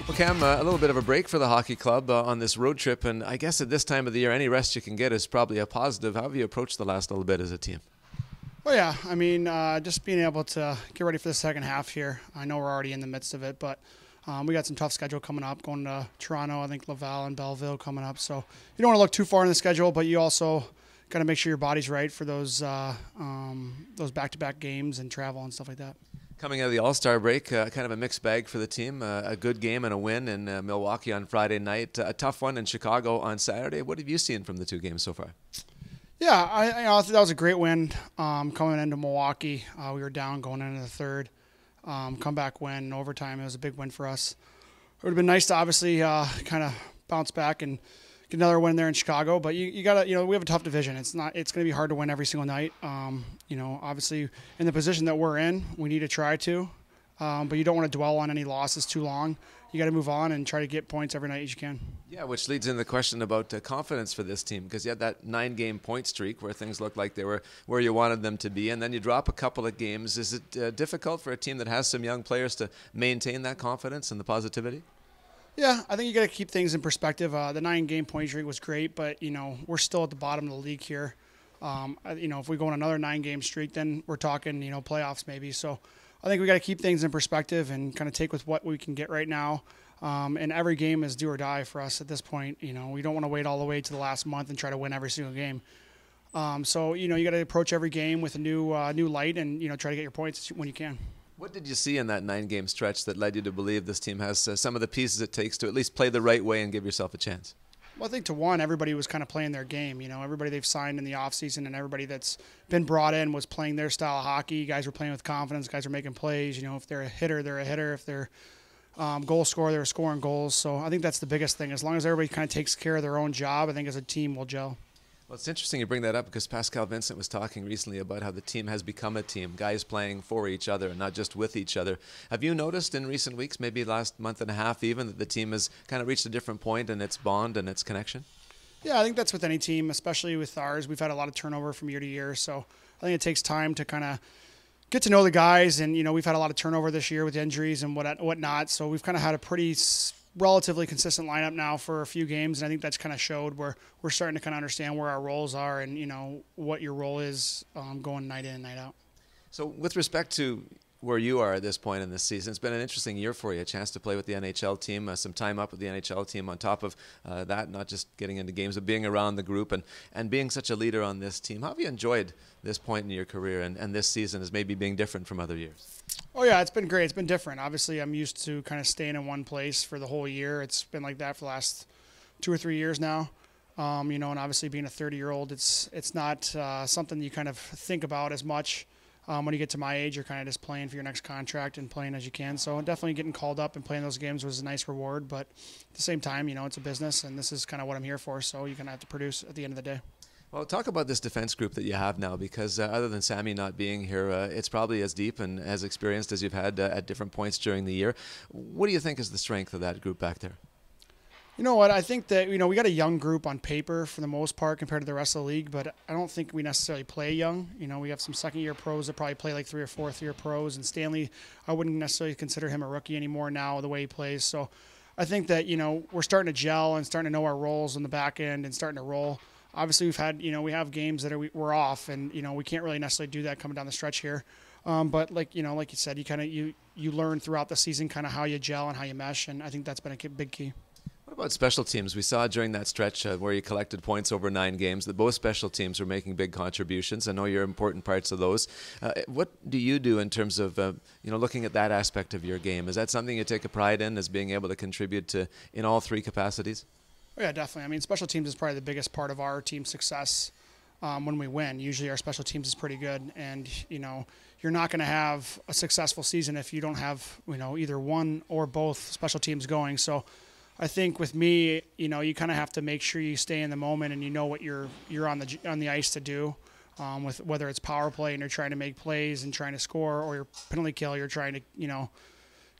Well, Cam, a little bit of a break for the hockey club on this road trip, and I guess at this time of the year, any rest you can get is probably a positive. How have you approached the last little bit as a team? Well, yeah, I mean, just being able to get ready for the second half here. I know we're already in the midst of it, but we got some tough schedule coming up, going to Toronto, I think Laval and Belleville coming up. So you don't want to look too far in the schedule, but you also got to make sure your body's right for those back-to-back games and travel and stuff like that. Coming out of the All-Star break, kind of a mixed bag for the team. A good game and a win in Milwaukee on Friday night. A tough one in Chicago on Saturday. What have you seen from the two games so far? Yeah, I thought that was a great win coming into Milwaukee. We were down going into the third. Comeback win in overtime. It was a big win for us. It would have been nice to obviously kind of bounce back and get another win there in Chicago. But you got to, we have a tough division. It's going to be hard to win every single night. Obviously in the position that we're in, we need to try to. But you don't want to dwell on any losses too long. You got to move on and try to get points every night as you can. Yeah, which leads into the question about confidence for this team, because you had that 9-game point streak where things looked like they were where you wanted them to be, and then you drop a couple of games. Is it difficult for a team that has some young players to maintain that confidence and the positivity? Yeah, I think you got to keep things in perspective. The 9-game point streak was great, but we're still at the bottom of the league here. If we go on another 9-game streak, then we're talking playoffs maybe. So I think we got to keep things in perspective and kind of take with what we can get right now. And every game is do or die for us at this point. We don't want to wait all the way to the last month and try to win every single game. So you got to approach every game with a new light and try to get your points when you can. What did you see in that 9-game stretch that led you to believe this team has some of the pieces it takes to at least play the right way and give yourself a chance? Well, I think to one, everybody was kind of playing their game. Everybody they've signed in the offseason and everybody that's been brought in was playing their style of hockey. Guys were playing with confidence. Guys were making plays. If they're a hitter, they're a hitter. If they're goal scorer, they're scoring goals. So I think that's the biggest thing. As long as everybody kind of takes care of their own job, I think as a team we'll gel. Well, it's interesting you bring that up because Pascal Vincent was talking recently about how the team has become a team, guys playing for each other and not just with each other. Have you noticed in recent weeks, maybe last month and a half even, that the team has kind of reached a different point in its bond and its connection? Yeah, I think that's with any team, especially with ours. We've had a lot of turnover from year to year, so I think it takes time to kind of get to know the guys. And, we've had a lot of turnover this year with injuries and whatnot, so we've kind of had a pretty relatively consistent lineup now for a few games, and I think that's kind of showed where we're starting to kind of understand where our roles are and, what your role is going night in and night out. So with respect to where you are at this point in this season, it's been an interesting year for you, a chance to play with the NHL team, some time up with the NHL team on top of that, not just getting into games, but being around the group and being such a leader on this team. How have you enjoyed this point in your career and this season as maybe being different from other years? Oh, yeah, it's been great. It's been different. Obviously, I'm used to kind of staying in one place for the whole year. It's been like that for the last 2 or 3 years now. And obviously being a 30-year-old, it's not something you kind of think about as much. When you get to my age, you're kind of just playing for your next contract and playing as you can. So definitely getting called up and playing those games was a nice reward. But at the same time, it's a business, and this is kind of what I'm here for. So you're going to have to produce at the end of the day. Well, talk about this defense group that you have now, because other than Sammy not being here, it's probably as deep and as experienced as you've had at different points during the year. What do you think is the strength of that group back there? You know what? I think that, we got a young group on paper for the most part compared to the rest of the league, but I don't think we necessarily play young. We have some second-year pros that probably play like 3 or 4th-year pros, and Stanley, I wouldn't necessarily consider him a rookie anymore now the way he plays. So I think that, we're starting to gel and starting to know our roles in the back end and starting to roll. Obviously, we've had, we have games that we're off, and, we can't really necessarily do that coming down the stretch here. But like you said, you learn throughout the season kind of how you gel and how you mesh, and I think that's been a big key. What about special teams? We saw during that stretch where you collected points over 9 games that both special teams were making big contributions. I know you're important parts of those. What do you do in terms of looking at that aspect of your game? Is that something you take a pride in, as being able to contribute to in all 3 capacities? Oh, yeah, definitely. I mean, special teams is probably the biggest part of our team's success when we win. Usually our special teams is pretty good, and you're not going to have a successful season if you don't have either one or both special teams going. So I think with me, you kind of have to make sure you stay in the moment and what you're on the ice to do. With whether it's power play and you're trying to make plays and trying to score, or your penalty kill, you're trying to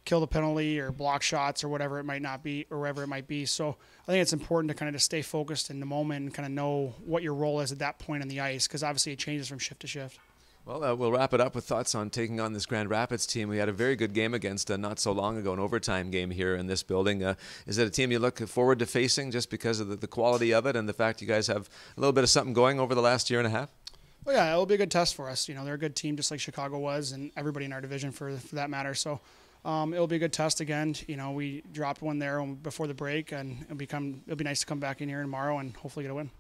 kill the penalty or block shots or whatever it might not be, or wherever it might be. So I think it's important to kind of just stay focused in the moment and kind of know what your role is at that point on the ice, because obviously it changes from shift to shift. Well, we'll wrap it up with thoughts on taking on this Grand Rapids team. We had a very good game against not so long ago, an overtime game here in this building. Is it a team you look forward to facing just because of the quality of it and the fact you guys have a little bit of something going over the last year and a half? Well, yeah, it'll be a good test for us. They're a good team just like Chicago was, and everybody in our division for that matter. So it'll be a good test again. We dropped one there before the break, and it'll be nice to come back in here tomorrow and hopefully get a win.